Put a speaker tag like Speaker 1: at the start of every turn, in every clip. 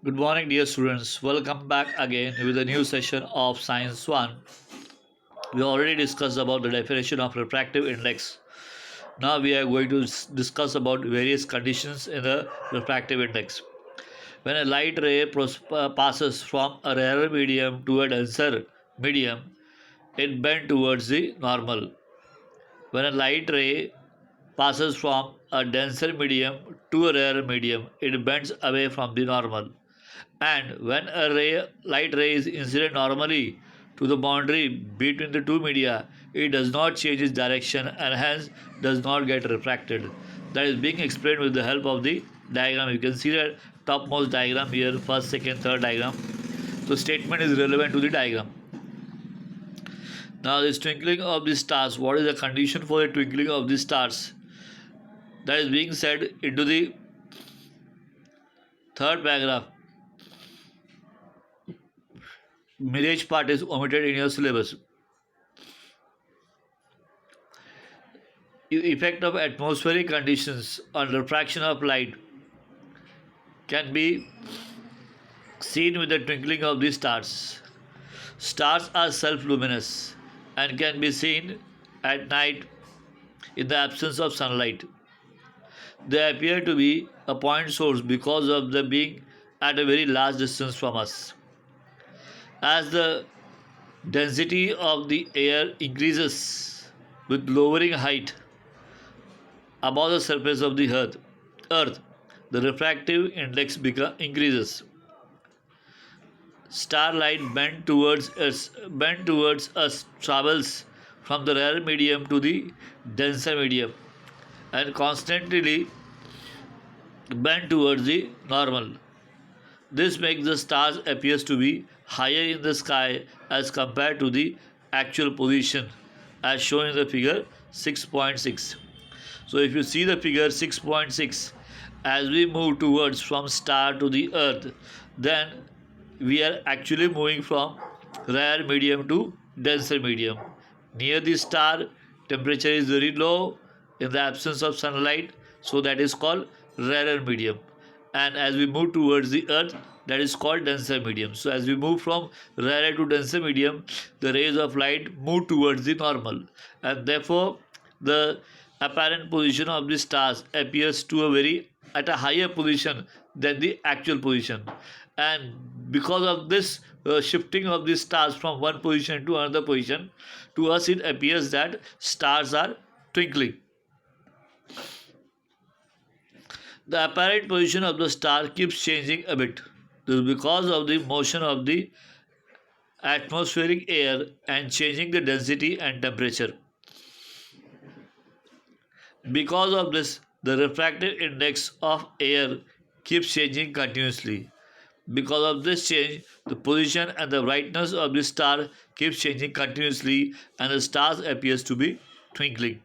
Speaker 1: Good morning, dear students. Welcome back again with a new session of Science 1. We already discussed about the definition of refractive index. Now we are going to discuss about various conditions in the refractive index. When a light ray passes from a rarer medium to a denser medium, it bends towards the normal. When a light ray passes from a denser medium to a rarer medium, it bends away from the normal. And when light ray is incident normally to the boundary between the two media, it does not change its direction and hence does not get refracted. That is being explained with the help of the diagram. You can see the topmost diagram here, first, second, third diagram. So statement is relevant to the diagram. Now this twinkling of the stars, what is the condition for the twinkling of the stars? That is being said into the third paragraph. Mirage part is omitted in your syllabus. Effect of atmospheric conditions on refraction of light can be seen with the twinkling of the stars. Stars are self-luminous and can be seen at night in the absence of sunlight. They appear to be a point source because of them being at a very large distance from us. As the density of the air increases with lowering height above the surface of the earth, the refractive index increases. Starlight bent towards us travels from the rare medium to the denser medium and constantly bent towards the normal. This makes the stars appears to be higher in the sky as compared to the actual position as shown in the figure 6.6. So if you see the figure 6.6, as we move towards from star to the earth, then we are actually moving from rare medium to denser medium. Near the star, temperature is very low in the absence of sunlight, so that is called rarer medium. And as we move towards the earth, that is called denser medium. So as we move from rarer to denser medium, the rays of light move towards the normal, and therefore the apparent position of the stars appears to a very at a higher position than the actual position. And because of this shifting of the stars from one position to another position, to us it appears that stars are twinkling. The apparent position of the star keeps changing a bit. This is because of the motion of the atmospheric air and changing the density and temperature. Because of this, the refractive index of air keeps changing continuously. Because of this change, the position and the brightness of the star keeps changing continuously and the stars appears to be twinkling.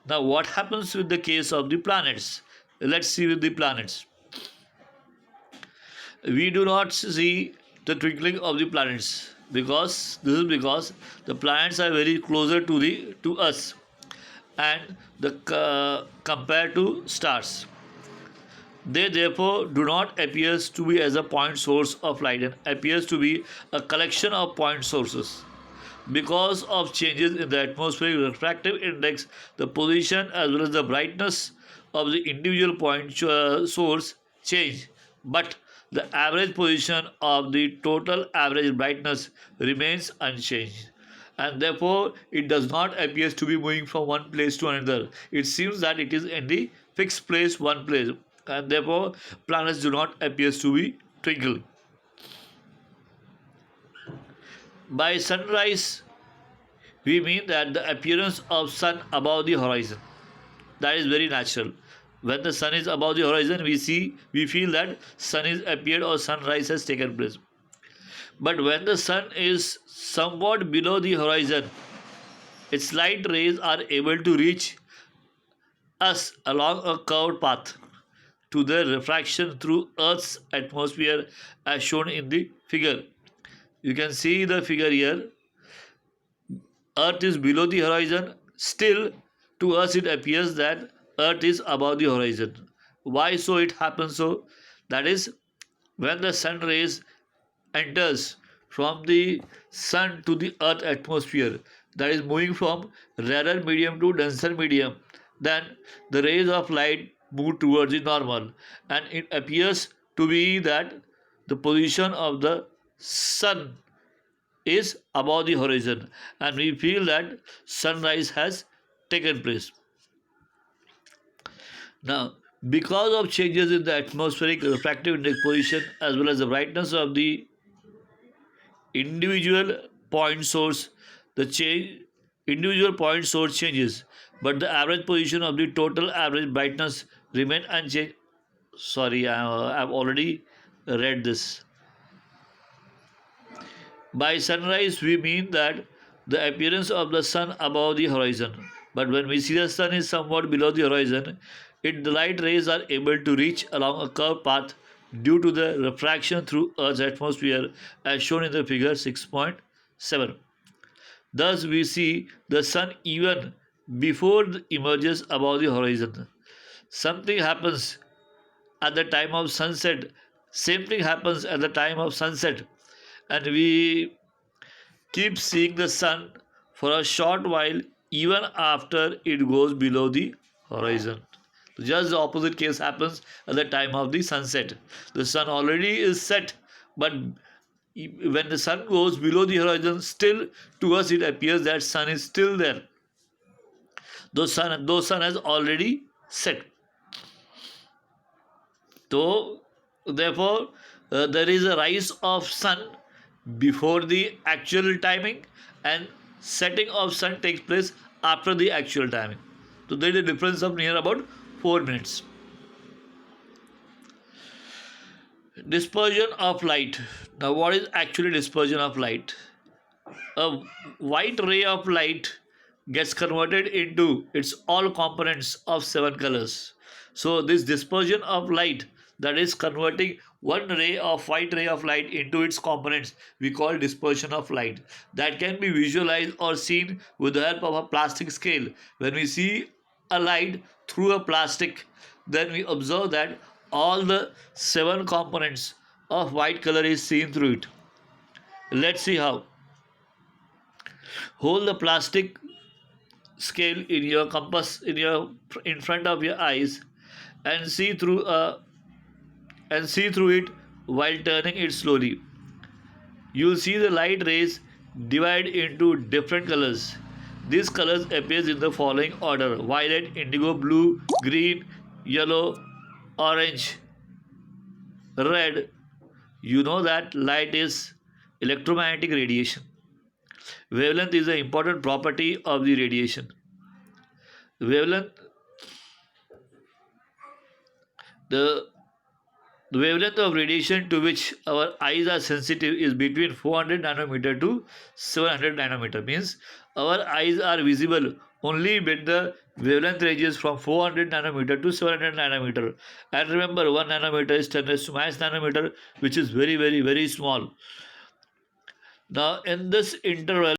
Speaker 1: Now what happens with the case of the planets? Let's see with the planets. We do not see the twinkling of the planets because the planets are very closer to us and compared to stars. They therefore do not appear to be as a point source of light and appears to be a collection of point sources. Because of changes in the atmospheric refractive index, the position as well as the brightness of the individual point source change, but the average position of the total average brightness remains unchanged, and therefore it does not appear to be moving from one place to another. It seems that it is in the fixed place, one place, and therefore planets do not appear to be twinkling. By sunrise, we mean that the appearance of sun above the horizon. That is very natural. When the sun is above the horizon, we feel that sun is appeared or sunrise has taken place. But when the sun is somewhat below the horizon, its light rays are able to reach us along a curved path to the refraction through Earth's atmosphere as shown in the figure. You can see the figure here. Earth is below the horizon. Still, to us it appears that Earth is above the horizon. Why so it happens so? That is when the sun rays enters from the sun to the earth atmosphere, that is moving from rarer medium to denser medium, then the rays of light move towards the normal, and it appears to be that the position of the sun is above the horizon, and we feel that sunrise has taken place. Now, because of changes in the atmospheric refractive index position as well as the brightness of the individual point source, the change individual point source changes, but the average position of the total average brightness remain unchanged. Sorry, I've already read this. By sunrise, we mean that the appearance of the sun above the horizon. But when we see the sun is somewhat below the horizon, the light rays are able to reach along a curved path due to the refraction through Earth's atmosphere, as shown in the figure 6.7. Thus, we see the sun even before it emerges above the horizon. Something happens at the time of sunset. Same thing happens at the time of sunset, and we keep seeing the sun for a short while even after it goes below the horizon. Just the opposite case happens at the time of the sunset. The sun already is set, but when the sun goes below the horizon, still to us it appears that sun is still there. Though sun has already set. So, therefore, there is a rise of sun before the actual timing, and setting of sun takes place after the actual timing. So, there is a difference of near about 4 minutes. Dispersion of light. Now, what is actually dispersion of light? A white ray of light gets converted into its all components of 7 colors. So this dispersion of light, that is converting one ray of white ray of light into its components, we call dispersion of light. That can be visualized or seen with the help of a plastic scale. When we see a light through a plastic, then we observe that all the 7 components of white color is seen through it. Let's see how. Hold the plastic scale in your compass in front of your eyes and see through it while turning it slowly. You will see the light rays divide into different colors. These colors appear in the following order: violet, indigo, blue, green, yellow, orange, red. You know that light is electromagnetic radiation. Wavelength is an important property of the radiation. Wavelength, the the wavelength of radiation to which our eyes are sensitive is between 400 nanometer to 700 nanometer. Means our eyes are visible only when the wavelength ranges from 400 nanometer to 700 nanometer. And remember, 1 nanometer is 10 raised to minus nanometer, which is very, very, very small. Now, in this interval,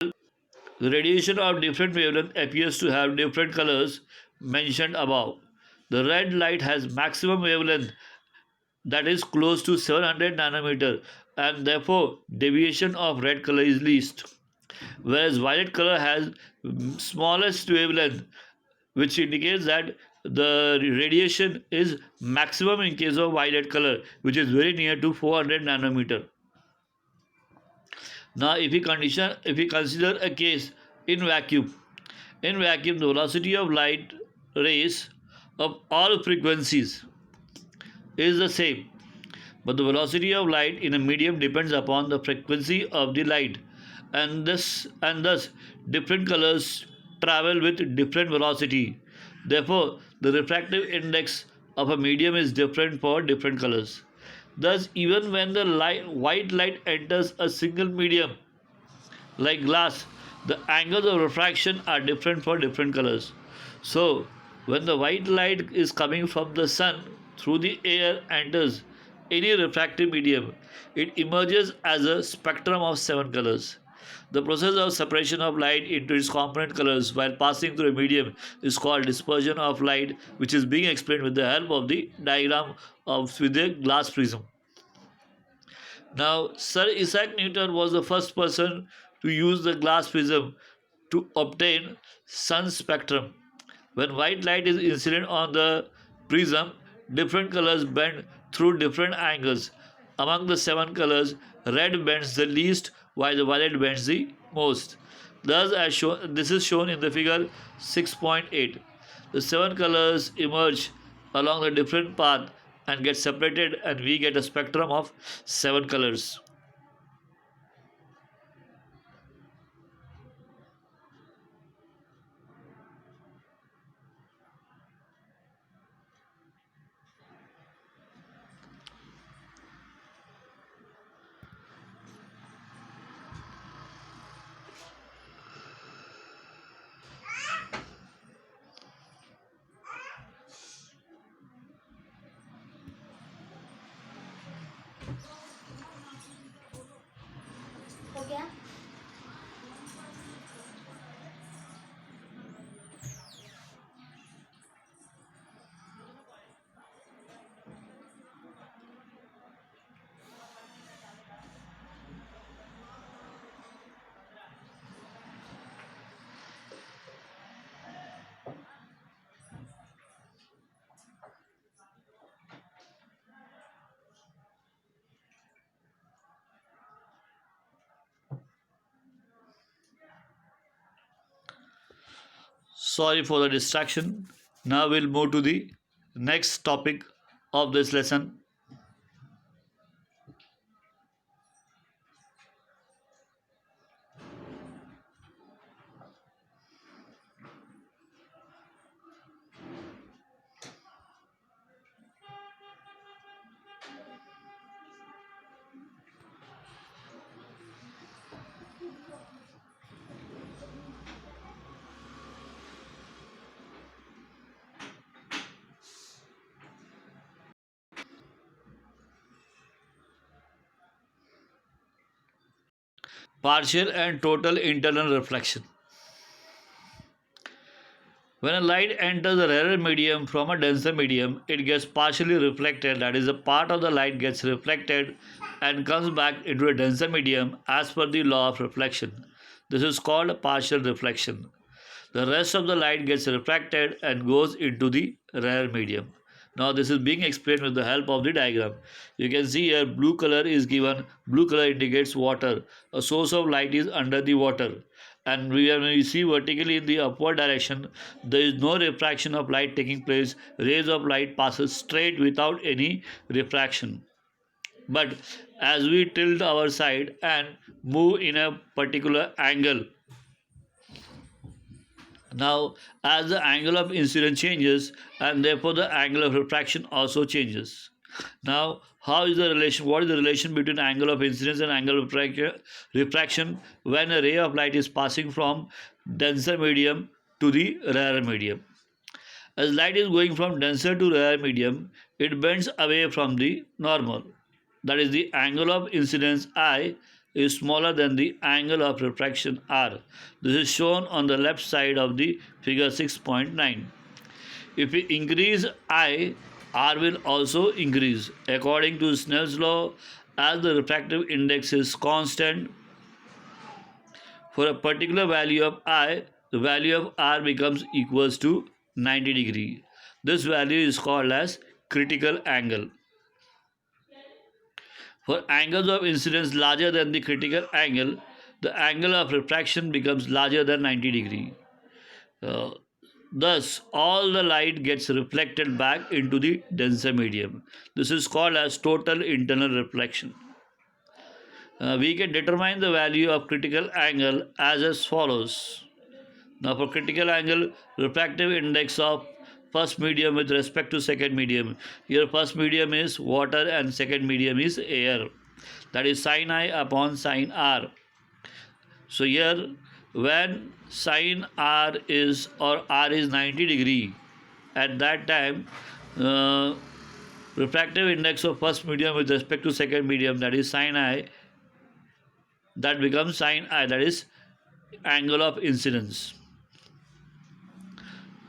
Speaker 1: the radiation of different wavelength appears to have different colors mentioned above. The red light has maximum wavelength, that is close to 700 nanometer, and therefore deviation of red color is least. Whereas violet color has smallest wavelength, which indicates that the radiation is maximum in case of violet color, which is very near to 400 nanometer. Now, if we consider a case in vacuum, the velocity of light rays of all frequencies is the same, but the velocity of light in a medium depends upon the frequency of the light, and thus different colors travel with different velocity. Therefore, the refractive index of a medium is different for different colors. Thus, even when the white light enters a single medium like glass, the angles of refraction are different for different colors. So, when the white light is coming from the sun through the air enters any refractive medium, it emerges as a spectrum of 7 colors. The process of separation of light into its component colors while passing through a medium is called dispersion of light, which is being explained with the help of the diagram of with a glass prism. Now, Sir Isaac Newton was the first person to use the glass prism to obtain sun spectrum. When white light is incident on the prism, different colors bend through different angles. Among the seven colors, red bends the least while the violet bends the most. Thus, as shown, this is shown in the figure 6.8. The seven colors emerge along the different path and get separated, and we get a spectrum of seven colors.
Speaker 2: हो गया.
Speaker 1: Sorry for the distraction. Now we'll move to the next topic of this lesson. Partial and total internal reflection. When a light enters a rarer medium from a denser medium, it gets partially reflected, that is, a part of the light gets reflected and comes back into a denser medium as per the law of reflection. This is called partial reflection. The rest of the light gets refracted and goes into the rare medium. Now this is being explained with the help of the diagram. You can see here blue color is given. Blue color indicates water. A source of light is under the water. And when we see vertically in the upward direction, there is no refraction of light taking place. Rays of light passes straight without any refraction. But as we tilt our side and move in a particular angle, now, as the angle of incidence changes, and therefore the angle of refraction also changes. Now, how is the relation? What is the relation between angle of incidence and angle of refraction when a ray of light is passing from denser medium to the rarer medium? As light is going from denser to rarer medium, it bends away from the normal. That is, the angle of incidence I is smaller than the angle of refraction R. This is shown on the left side of the figure 6.9. If we increase I, R will also increase. According to Snell's law, as the refractive index is constant for a particular value of I, the value of R becomes equals to 90 degree. This value is called as critical angle. For angles of incidence larger than the critical angle, the angle of refraction becomes larger than 90 degree. Thus, all the light gets reflected back into the denser medium. This is called as total internal reflection. We can determine the value of critical angle as follows. Now, for critical angle, refractive index of first medium with respect to second medium. Here, first medium is water and second medium is air. That is sin I upon sin R. So here, when sin R is or R is 90 degree, at that time, refractive index of first medium with respect to second medium, that is sin I, that becomes sin I, that is angle of incidence.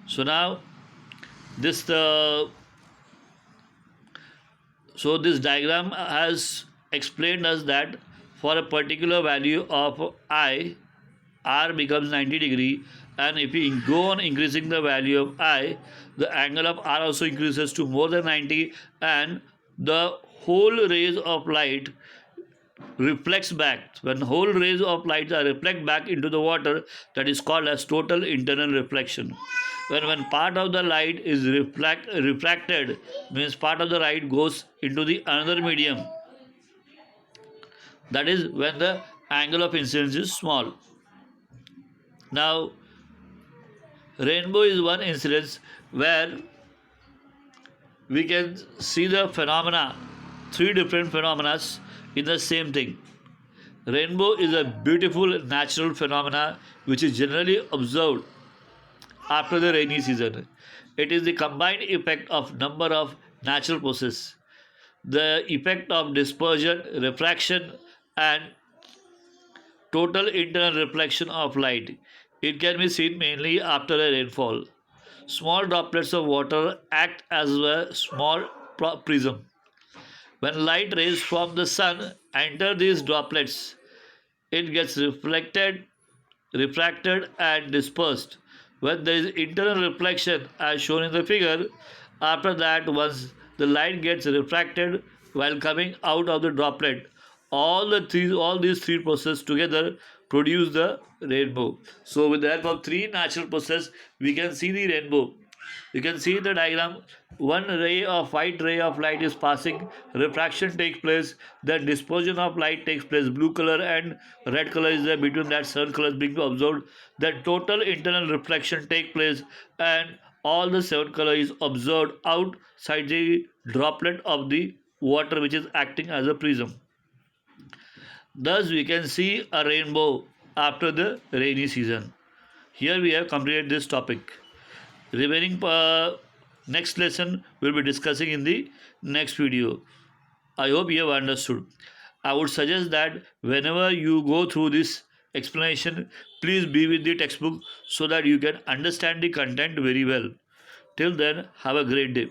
Speaker 1: So now this this diagram has explained us that for a particular value of I, r becomes 90 degree, and if we go on increasing the value of I, the angle of r also increases to more than 90, and the whole rays of light reflects back. When whole rays of light are reflect back into the water, that is called as total internal reflection. When part of the light is refracted, means part of the light goes into the another medium, that is when the angle of incidence is small. Now rainbow is one incidence where we can see the phenomena, three different phenomena in the same thing. Rainbow is a beautiful natural phenomena which is generally observed after the rainy season. It is the combined effect of number of natural processes. The effect of dispersion, refraction, and total internal reflection of light. It can be seen mainly after a rainfall. Small droplets of water act as a small prism. When light rays from the sun enter these droplets, it gets refracted, and dispersed. When there is internal reflection, as shown in the figure, after that, once the light gets refracted while coming out of the droplet, all these three processes together produce the rainbow. So, with the help of three natural processes, we can see the rainbow. You can see the diagram. One white ray of light is passing, refraction takes place, then dispersion of light takes place. Blue color and red color is there, between that seven colors being observed. Then total internal reflection take place, and all the seven color is observed outside the droplet of the water which is acting as a prism. Thus we can see a rainbow after the rainy season. Here we have completed this topic. Remaining next lesson we'll be discussing in the next video. I hope you have understood. I would suggest that whenever you go through this explanation, please be with the textbook so that you can understand the content very well. Till then, have a great day.